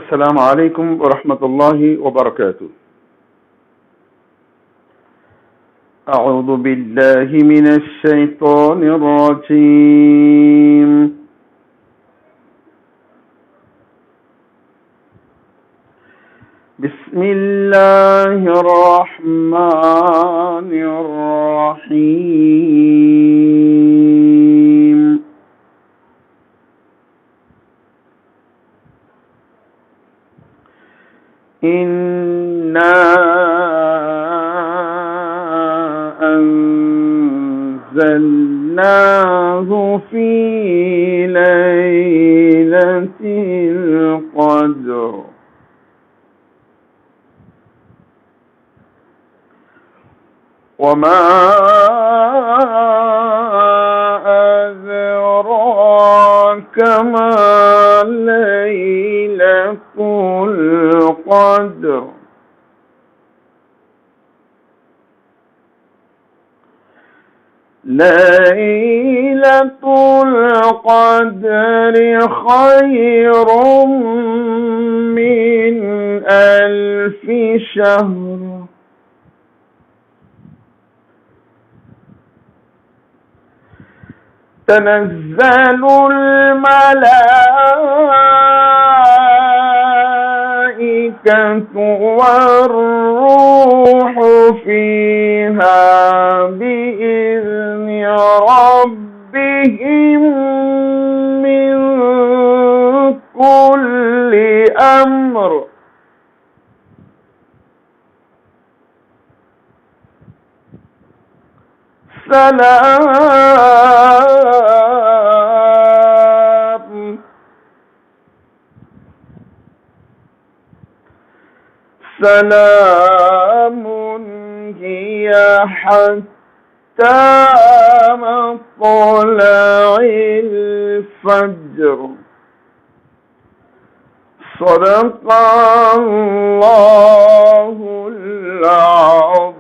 السلام علیکم ورحمۃ اللہ وبرکاتہ۔ اعوذ باللہ من الشیطان الرجیم۔ بسم اللہ الرحمن الرحیم۔ إِنَّا أَنزَلْنَاهُ فِي لَيْلَةِ الْقَدْرِ وَمَا أَدْرَاكَ مَا لَيْلَةُ القدر ليلة القدر خير من 1000 شهر تنزل الملائكة والروح فيها بإذن ربهم من كل أمر سلام هي حتى مطلع الفجر صدق الله العظيم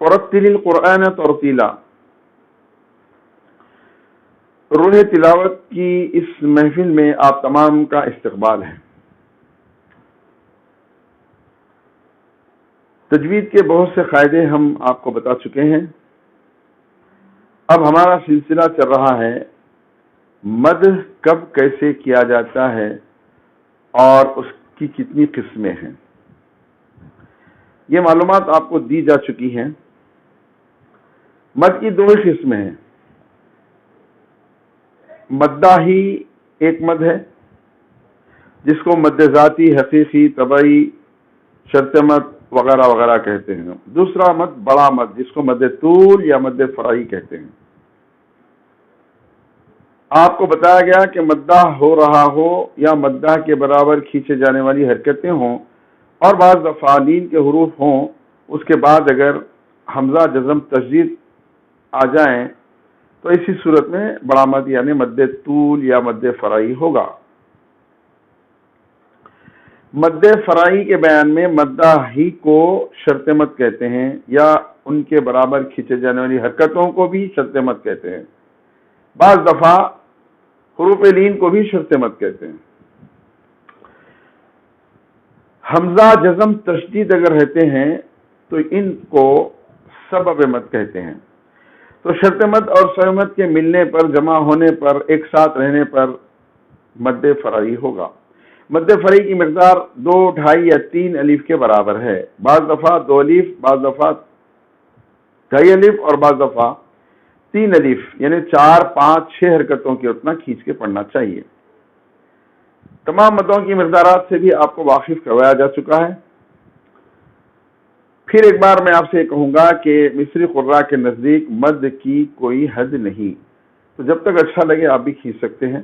ورتل القرآن ترتیلا۔ روح تلاوت کی اس محفل میں آپ تمام کا استقبال ہے۔ تجوید کے بہت سے قاعدے ہم آپ کو بتا چکے ہیں۔ اب ہمارا سلسلہ چل رہا ہے مد کب کیسے کیا جاتا ہے اور اس کی کتنی قسمیں ہیں۔ یہ معلومات آپ کو دی جا چکی ہیں۔ مد کی دو قسمیں ہیں۔ مدہ ہی ایک مد ہے جس کو مد ذاتی، حقیقی، طبعی، شرط مد وغیرہ وغیرہ کہتے ہیں۔ دوسرا مد بڑا مد جس کو مد طول یا مد فرعی کہتے ہیں۔ آپ کو بتایا گیا کہ مدہ ہو رہا ہو یا مدہ کے برابر کھینچے جانے والی حرکتیں ہوں اور بعض دفعہ لین کے حروف ہوں، اس کے بعد اگر حمزہ جزم تشدید آ جائیں تو اسی صورت میں بڑا مد یعنی مد طول یا مد فرعی ہوگا۔ مد فرعی کے بیان میں مدہ ہی کو شرط مد کہتے ہیں یا ان کے برابر کھینچے جانے والی حرکتوں کو بھی شرط مد کہتے ہیں۔ بعض دفعہ حروف لین کو بھی شرط مد کہتے ہیں۔ حمزہ جزم تشدید اگر رہتے ہیں تو ان کو سبب مد کہتے ہیں۔ تو شرط مد اور سبب مد کے ملنے پر، جمع ہونے پر، ایک ساتھ رہنے پر مد فرعی ہوگا۔ مد فرعی کی مقدار 2، 2.5 یا 3 الف کے برابر ہے۔ بعض دفعہ 2 الف، بعض دفعہ 2.5 الف اور بعض دفعہ 3 الف یعنی 4، 5، 6 حرکتوں کی اتنا کھینچ کے پڑھنا چاہیے۔ تمام مدوں کی مقدارات سے بھی آپ کو واقف کروایا جا چکا ہے۔ پھر ایک بار میں آپ سے کہوں گا کہ مصری قراء کے نزدیک مد کی کوئی حد نہیں، تو جب تک اچھا لگے آپ بھی کھینچ سکتے ہیں،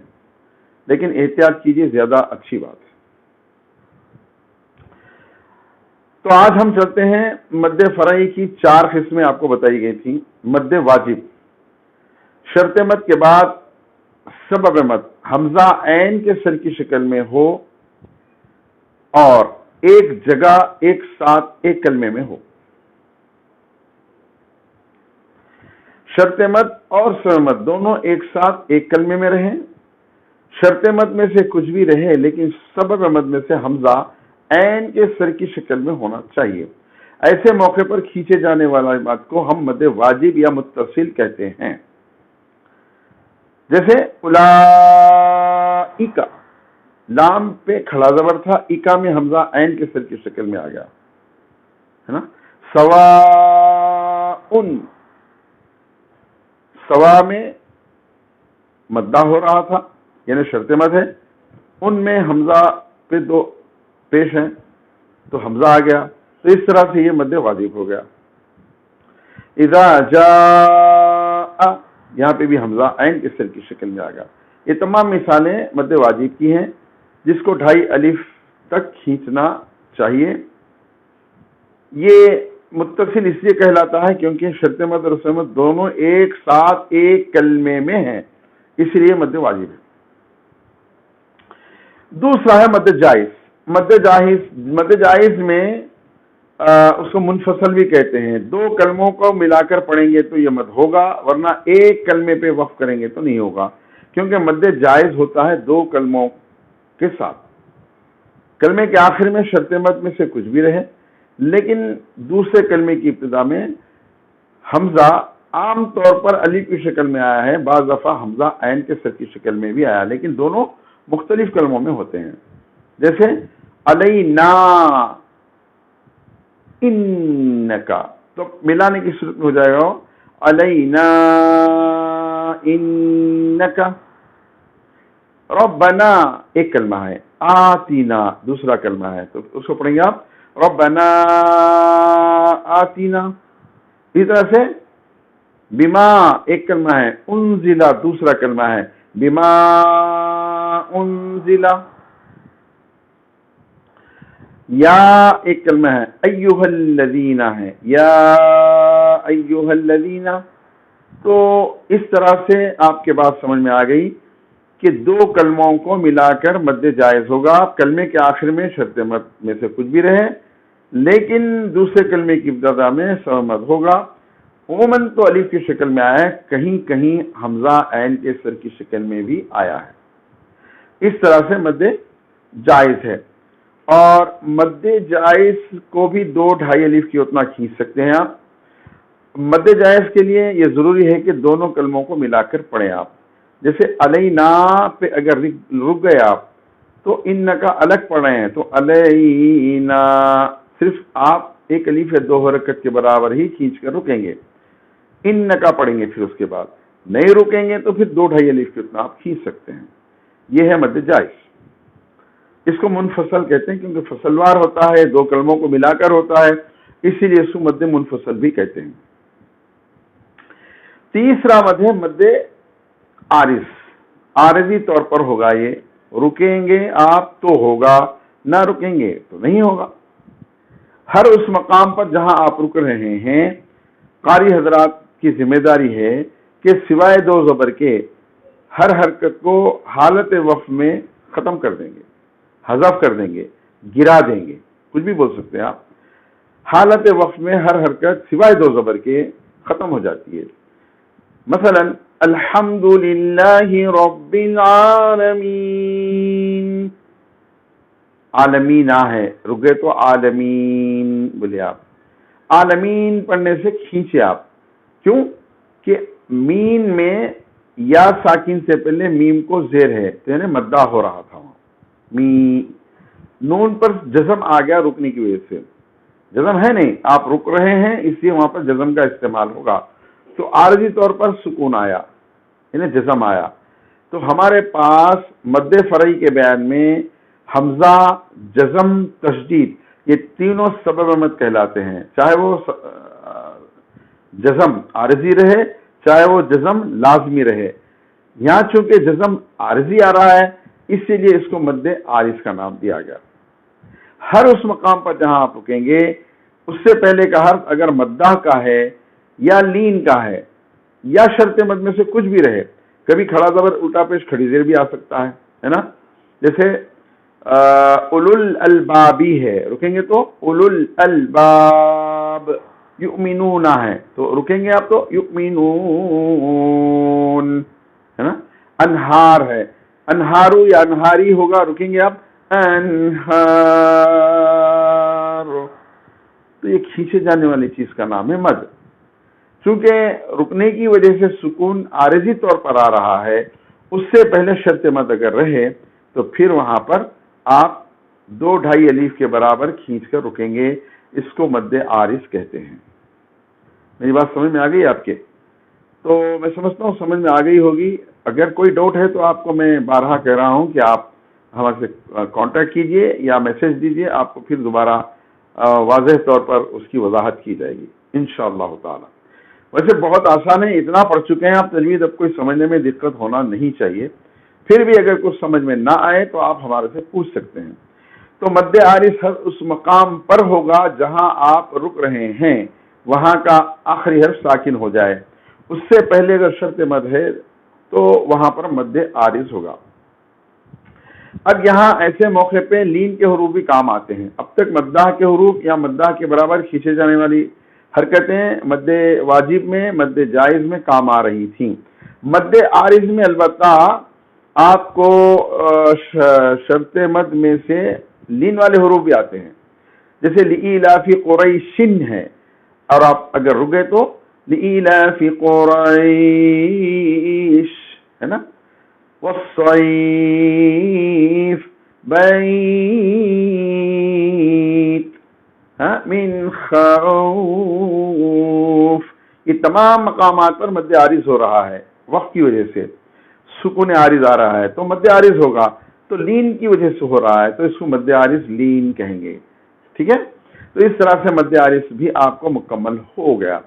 لیکن احتیاط کیجیے، زیادہ اچھی بات ہے۔ تو آج ہم چلتے ہیں مد فرعی کی 4 قسمیں آپ کو بتائی گئی تھیں۔ مد واجب، شرط مد کے بعد سبب مد حمزہ عین کے سر کی شکل میں ہو اور ایک جگہ ایک ساتھ ایک کلمے میں ہو۔ شرط مد اور سوئے مد دونوں ایک ساتھ ایک کلمے میں رہیں. شرط مد میں سے کچھ بھی رہے لیکن سبب مد میں سے حمزہ عین کے سر کی شکل میں ہونا چاہیے. ایسے موقع پر کھینچے جانے والا مد کو ہم مد واجب یا متصل کہتے ہیں. جیسے اولئک، لام پہ کھڑا زبر تھا، اکا میں حمزہ عین کے سر کی شکل میں آ گیا ہے نا. سواء، سوا میں مدہ ہو رہا تھا یعنی شرط مد ہے، ان میں حمزہ پہ دو پیش ہیں تو حمزہ آ گیا، تو اس طرح سے یہ مد واجب ہو گیا. اذا جاء، یہاں پہ بھی حمزہ عین کے سر کی شکل میں آ گیا. یہ تمام مثالیں مد واجب کی ہیں جس کو 2.5 الف تک کھینچنا چاہیے. یہ متصل اس لیے کہلاتا ہے کیونکہ شرط مد اور سوئے مد دونوں ایک ساتھ ایک کلمے میں ہیں، اس لیے مد واجب ہے. دوسرا ہے مد جائز. مد جائز میں اس کو منفصل بھی کہتے ہیں. 2 کلموں کو ملا کر پڑھیں گے تو یہ مد ہوگا، ورنہ ایک کلمے پہ وقف کریں گے تو نہیں ہوگا، کیونکہ مد جائز ہوتا ہے 2 کلموں کے ساتھ. کلمے کے آخر میں شرط مد میں سے کچھ بھی رہے لیکن دوسرے کلمے کی ابتدا میں حمزہ عام طور پر الف کی شکل میں آیا ہے، بعض دفعہ حمزہ عین کے سر کی شکل میں بھی آیا، لیکن دونوں مختلف کلموں میں ہوتے ہیں. جیسے علینا انکا، تو ملانے کی صورت میں ہو جائے گا علینا انکا. ربنا ایک کلمہ ہے، آتینا دوسرا کلمہ ہے، تو اس کو پڑھیں گے آپ ربنا آتینا. اسی طرح سے بما ایک کلمہ ہے، انزلا دوسرا کلمہ ہے، بما انزلا. یا ایک کلمہ ہے، ایھا الذین ہے، یا ایھا الذین. تو اس طرح سے آپ کے بات سمجھ میں آ گئی کہ 2 کلموں کو ملا کر مد جائز ہوگا. کلمے کے آخر میں شرط مد میں سے کچھ بھی رہے لیکن دوسرے کلمے کی ابتدا میں سوئے مد ہوگا. عموماً تو الف کی شکل میں آیا ہے، کہیں کہیں حمزہ عین کے سر کی شکل میں بھی آیا ہے. اس طرح سے مد جائز ہے. اور مد جائز کو بھی 2.5 الف کی اتنا کھینچ سکتے ہیں آپ. مد جائز کے لیے یہ ضروری ہے کہ دونوں کلموں کو ملا کر پڑھیں آپ. جیسے علینا پہ اگر رک گئے آپ تو ان کا الگ پڑھ رہے ہیں تو علینا صرف آپ ایک الف یا 2 حرکت کے برابر ہی کھینچ کر رکیں گے. ان کا پڑھیں گے، پھر اس کے بعد نہیں رکیں گے تو پھر 2.5 الف کی اتنا آپ کھینچ سکتے ہیں. یہ ہے مد جائز. اس کو منفصل کہتے ہیں کیونکہ فصلوار ہوتا ہے، 2 کلموں کو ملا کر ہوتا ہے، اسی لیے اس کو مد منفصل بھی کہتے ہیں. تیسرا مد ہے مد عارض. عارضی طور پر ہوگا، یہ رکیں گے آپ تو ہوگا، نہ رکیں گے تو نہیں ہوگا. ہر اس مقام پر جہاں آپ رک رہے ہیں قاری حضرات کی ذمہ داری ہے کہ سوائے 2 زبر کے ہر حرکت کو حالت وقف میں ختم کر دیں گے، حذف کر دیں گے، گرا دیں گے، کچھ بھی بول سکتے ہیں آپ. حالت وقف میں ہر حرکت سوائے 2 زبر کے ختم ہو جاتی ہے. مثلا الحمدللہ رب العالمین، عالمین ہے، رک گئے تو عالمین بولے آپ. عالمین پڑھنے سے کھینچے آپ. کیوں کہ مین میں یا ساکن سے پہلے میم کو زیر ہے تو یعنی مدہ ہو رہا تھا وہاں. نون پر جزم آ گیا رکنے کی وجہ سے. جزم ہے نہیں، آپ رک رہے ہیں اس لیے وہاں پر جزم کا استعمال ہوگا. تو عارضی طور پر سکون آیا یعنی جزم آیا. تو ہمارے پاس مد فرعی کے بیان میں حمزہ، جزم، تشدید یہ تینوں سبب مد کہلاتے ہیں، چاہے وہ جزم عارضی رہے چاہے وہ جزم لازمی رہے. یہاں چونکہ جزم عارضی آ رہا ہے اسی لیے اس کو مد عارض کا نام دیا گیا. ہر اس مقام پر جہاں آپ رکیں گے اس سے پہلے کا حرف اگر مدہ کا ہے یا لین کا ہے یا شرط مد میں سے کچھ بھی رہے، کبھی کھڑا زبر الٹا پیش کھڑی زیر بھی آ سکتا ہے نا. جیسے اولو الالبابی ہے، رکیں گے تو اولو الالباب. یؤمنون ہے تو رکیں گے آپ تو یؤمنون ہے نا. انہار ہے، انہارو یا انہاری ہوگا، رکیں گے آپ انہار. تو یہ کھینچے جانے والی چیز کا نام ہے مد. چونکہ رکنے کی وجہ سے سکون عارضی طور پر آ رہا ہے، اس سے پہلے شرط مد اگر رہے تو پھر وہاں پر آپ 2.5 الف کے برابر کھینچ کر رکیں گے. اس کو مد عارض کہتے ہیں. میری بات سمجھ میں آ گئی آپ کے؟ تو میں سمجھتا ہوں سمجھ میں آ گئی ہوگی. اگر کوئی ڈاؤٹ ہے تو آپ کو میں بارہا کہہ رہا ہوں کہ آپ ہمارے سے کانٹیکٹ کیجئے یا میسج دیجئے، آپ کو پھر دوبارہ واضح طور پر اس کی وضاحت کی جائے گی انشاءاللہ تعالی. ویسے بہت آسان ہے، اتنا پڑھ چکے ہیں آپ تجوید، اب کوئی سمجھنے میں دقت ہونا نہیں چاہیے. پھر بھی اگر کچھ سمجھ میں نہ آئے تو آپ ہمارے سے پوچھ سکتے ہیں. تو مد عارض اس مقام پر ہوگا جہاں آپ رک رہے ہیں، وہاں کا آخری حرف ساکن ہو جائے. اس سے پہلے اگر شرط مد ہے تو وہاں پر مد عارض ہوگا. اب یہاں ایسے موقع پہ لین کے حروف بھی کام آتے ہیں. اب تک مدہ کے حروف یا مدہ کے برابر کھینچے جانے والی حرکتیں مد واجب میں، مد جائز میں کام آ رہی تھیں. مد عارض میں البتہ آپ کو شرط مد میں سے لین والے حروف بھی آتے ہیں، جیسے لإیلاف قریش ہے، اور آپ اگر رکے تو لإیلاف قریش ہے نا. والصیف بیت من خوف. یہ تمام مقامات پر مد عارض ہو رہا ہے، وقت کی وجہ سے سکون عارض آ رہا ہے تو مد عارض ہوگا. تو لین کی وجہ سے ہو رہا ہے تو اس کو مد عارض لین کہیں گے. ٹھیک ہے، تو اس طرح سے مد عارض بھی آپ کو مکمل ہو گیا.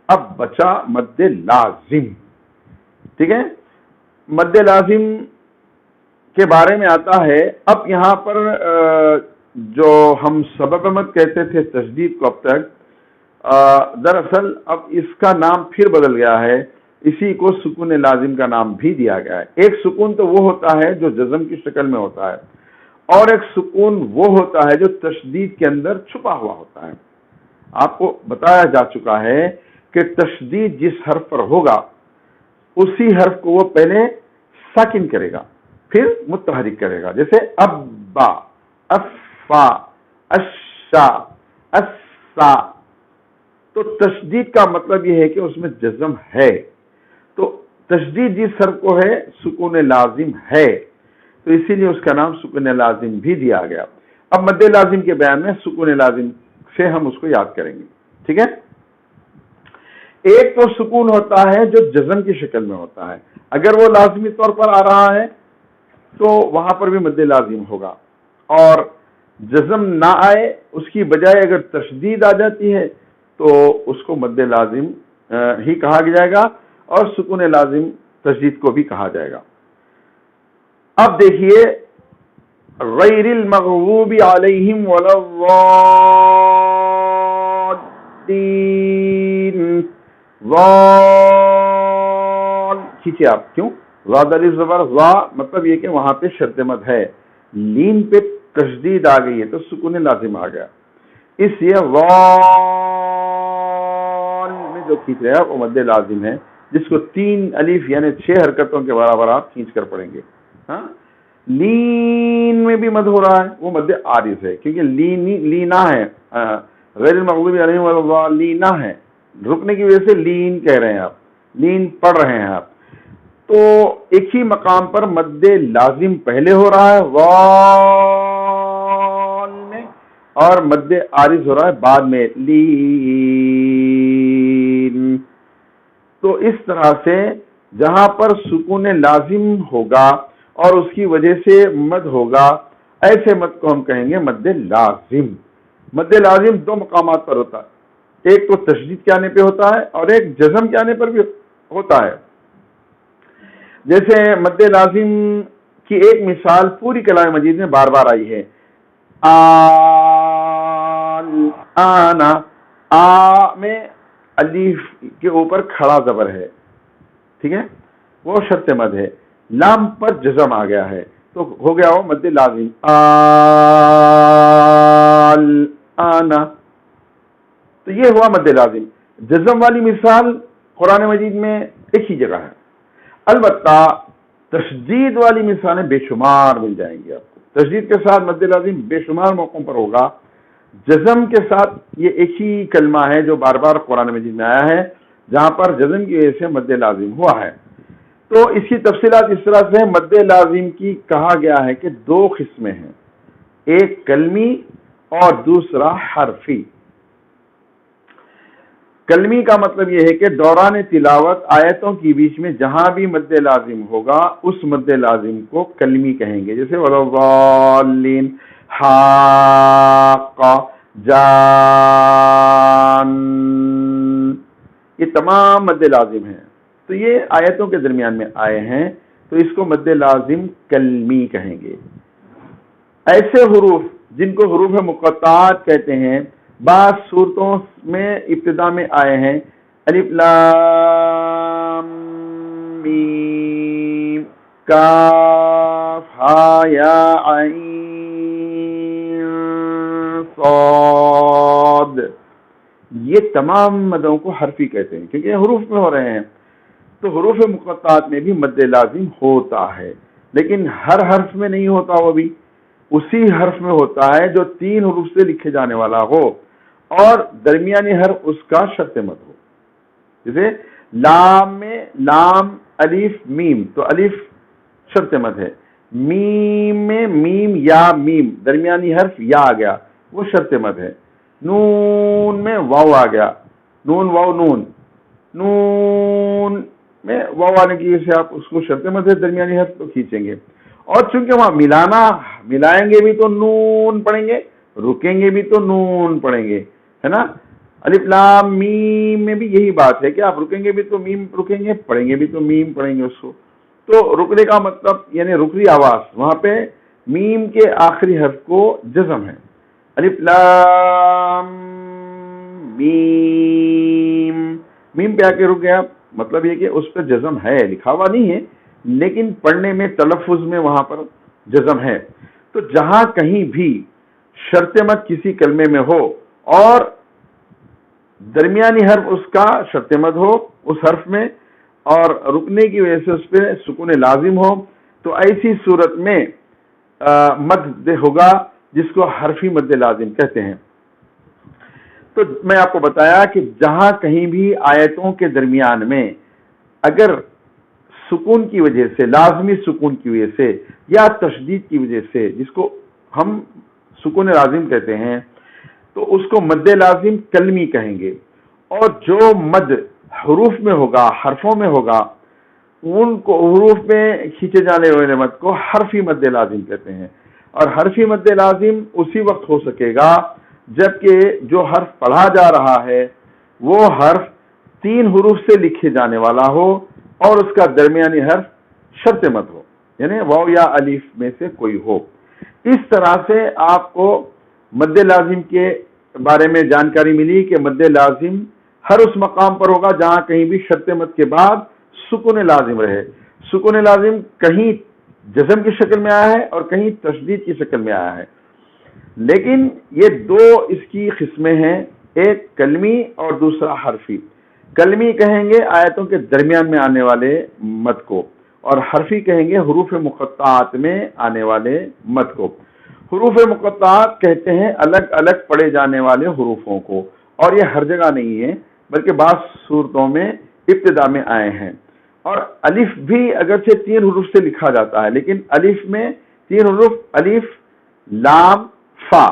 اب بچا مد لازم. ٹھیک ہے، مد لازم کے بارے میں آتا ہے. اب یہاں پر جو ہم سبب مد کہتے تھے تشدید کو اب تک، دراصل اب اس کا نام پھر بدل گیا ہے. اسی کو سکون لازم کا نام بھی دیا گیا ہے. ایک سکون تو وہ ہوتا ہے جو جزم کی شکل میں ہوتا ہے، اور ایک سکون وہ ہوتا ہے جو تشدید کے اندر چھپا ہوا ہوتا ہے. آپ کو بتایا جا چکا ہے کہ تشدید جس حرف پر ہوگا اسی حرف کو وہ پہلے ساکن کرے گا پھر متحرک کرے گا. جیسے ابا، افا، اشا، اسا. تو تشدید کا مطلب یہ ہے کہ اس میں جزم ہے. تو تشدید جس حرف کو ہے سکون لازم ہے، تو اسی لیے اس کا نام سکون لازم بھی دیا گیا. اب مد لازم کے بیان میں سکون لازم سے ہم اس کو یاد کریں گے. ٹھیک ہے، ایک تو سکون ہوتا ہے جو جزم کی شکل میں ہوتا ہے. اگر وہ لازمی طور پر آ رہا ہے تو وہاں پر بھی مد لازم ہوگا، اور جزم نہ آئے اس کی بجائے اگر تشدید آ جاتی ہے تو اس کو مد لازم ہی کہا جائے گا، اور سکون لازم تشدید کو بھی کہا جائے گا. اب دیکھیے غیر المغضوب علیہم ولا الضالین. کھینچے آپ، کیوں؟ زاد الف زبر ضا، مطلب یہ کہ وہاں پہ شرط مد ہے، لین پہ تشدید آ گئی ہے تو سکون لازم آ گیا. اس لیے ضال میں جو کھینچ رہے ہیں وہ مد لازم ہے، جس کو 3 الف یعنی 6 حرکتوں کے برابر آپ کھینچ کر پڑھیں گے. ہاں، لین میں بھی مد ہو رہا ہے، وہ مد عارض ہے کیونکہ لینا ہے، غیر المغضوب علیہم ولا الضالین ہے، رکنے کی وجہ سے لین کہہ رہے ہیں آپ، لین پڑھ رہے ہیں آپ. تو ایک ہی مقام پر مد لازم پہلے ہو رہا ہے وال میں، اور مد عارض ہو رہا ہے بعد میں لین. تو اس طرح سے جہاں پر سکون لازم ہوگا اور اس کی وجہ سے مد ہوگا، ایسے مد کو ہم کہیں گے مد لازم. مد لازم 2 مقامات پر ہوتا ہے، ایک تو تشدید کے آنے پہ ہوتا ہے اور ایک جزم کے آنے پر بھی ہوتا ہے. جیسے مد لازم کی ایک مثال پوری کلام مجید میں بار بار آئی ہے، آنا. آ میں الف کے اوپر کھڑا زبر ہے، ٹھیک ہے، وہ شرط مد ہے. لام پر جزم آ گیا ہے تو ہو گیا وہ مد لازم. آنا. تو تو یہ ہوا مد لازم. جزم والی مثال قرآن مجید میں ایک ہی جگہ ہے، البتہ تشدید والی مثالیں بے شمار مل جائیں گی آپ کو. تشدید کے ساتھ مد لازم بے شمار موقعوں پر ہوگا. جزم کے ساتھ یہ ایک ہی کلمہ ہے جو بار بار قرآن مجید میں آیا ہے جہاں پر جزم کی وجہ سے مد لازم ہوا ہے. تو اس کی تفصیلات اس طرح سے مد لازم کی کہا گیا ہے کہ دو قسمیں ہیں، ایک کلمی اور دوسرا حرفی. کلمی کا مطلب یہ ہے کہ دوران تلاوت آیتوں کے بیچ میں جہاں بھی مد لازم ہوگا اس مد لازم کو کلمی کہیں گے. جیسے وَلَضَالِّينَ حَاقَّ جان، یہ تمام مد لازم ہیں. تو یہ آیتوں کے درمیان میں آئے ہیں تو اس کو مد لازم کلمی کہیں گے. ایسے حروف جن کو حروف مقطعات کہتے ہیں بعض صورتوں میں ابتدا میں آئے ہیں، الف لام میم کاف ہا یا عین صاد، یہ تمام مدوں کو حرفی کہتے ہیں کیونکہ یہ حروف میں ہو رہے ہیں. تو حروف مقطعات میں بھی مد لازم ہوتا ہے، لیکن ہر حرف میں نہیں ہوتا، وہ بھی اسی حرف میں ہوتا ہے جو 3 حروف سے لکھے جانے والا ہو اور درمیانی حرف اس کا شرط مد ہو. جیسے لام میں لام الف میم، تو الف شرط مد ہے. میم میں میم یا میم، درمیانی حرف یا آ گیا، وہ شرط مد ہے. نون میں واو آ گیا، نون واو نون، نون میں واو آنے کی وجہ سے آپ اس کو شرط مد ہے، درمیانی حرف تو کھینچیں گے. اور چونکہ وہاں ملائیں گے بھی تو نون پڑھیں گے، رکیں گے بھی تو نون پڑھیں گے، ہے نا. الف لام میم میں بھی یہی بات ہے کہ آپ رکیں گے بھی تو میم رکیں گے، پڑھیں گے بھی تو میم پڑھیں گے اس کو. تو رکنے کا مطلب یعنی رکری آواز، وہاں پہ میم کے آخری حرف کو جزم ہے. الف لام میم، میم پہ آ کے رک گیا، مطلب یہ کہ اس پہ جزم ہے، لکھا ہوا نہیں ہے لیکن پڑھنے میں تلفظ میں وہاں پر جزم ہے. تو جہاں کہیں بھی شرط مد کسی کلمے میں ہو اور درمیانی حرف اس کا شرط مد ہو اس حرف میں اور رکنے کی وجہ سے اس پہ سکون لازم ہو، تو ایسی صورت میں مد ہوگا جس کو حرفی مد لازم کہتے ہیں. تو میں آپ کو بتایا کہ جہاں کہیں بھی آیتوں کے درمیان میں اگر سکون کی وجہ سے، لازمی سکون کی وجہ سے یا تشدید کی وجہ سے، جس کو ہم سکون لازم کہتے ہیں، تو اس کو مد لازم کلمی کہیں گے. اور جو مد حروف میں ہوگا، حرفوں میں ہوگا، ان کو حروف میں کھینچے جانے والے مد کو حرفی مد لازم کہتے ہیں. اور حرفی مد لازم اسی وقت ہو سکے گا جبکہ جو حرف پڑھا جا رہا ہے وہ حرف 3 حروف سے لکھے جانے والا ہو اور اس کا درمیانی حرف شرط مد ہو، یعنی واو یا الف میں سے کوئی ہو. اس طرح سے آپ کو مد لازم کے بارے میں جانکاری ملی کہ مد لازم ہر اس مقام پر ہوگا جہاں کہیں بھی شرط مد کے بعد سکون لازم رہے. سکون لازم کہیں جزم کی شکل میں آیا ہے اور کہیں تشدید کی شکل میں آیا ہے، لیکن یہ دو اس کی قسمیں ہیں، ایک کلمی اور دوسرا حرفی. کلمی کہیں گے آیتوں کے درمیان میں آنے والے مد کو، اور حرفی کہیں گے حروف مقطعات میں آنے والے مد کو. حروف مقطعات کہتے ہیں الگ الگ پڑھے جانے والے حروفوں کو، اور یہ ہر جگہ نہیں ہے بلکہ بعض صورتوں میں ابتدا میں آئے ہیں. اور الف بھی اگرچہ 3 حروف سے لکھا جاتا ہے لیکن الف میں 3 حروف الف لام فا،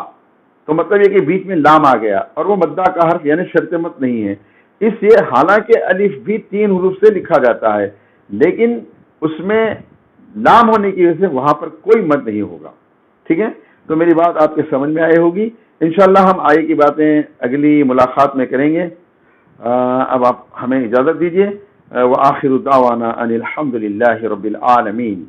تو مطلب یہ کہ بیچ میں لام آ گیا اور وہ مدہ کا حرف یعنی شرط مد نہیں ہے. اس لیے حالانکہ الف بھی 3 حروف سے لکھا جاتا ہے لیکن اس میں لام ہونے کی وجہ سے وہاں پر کوئی مد نہیں ہوگا. ٹھیک ہے، تو میری بات آپ کے سمجھ میں آئی ہوگی. انشاءاللہ ہم آگے کی باتیں اگلی ملاقات میں کریں گے. اب آپ ہمیں اجازت دیجیے. وآخر دعوانا ان الحمد للہ رب العالمین.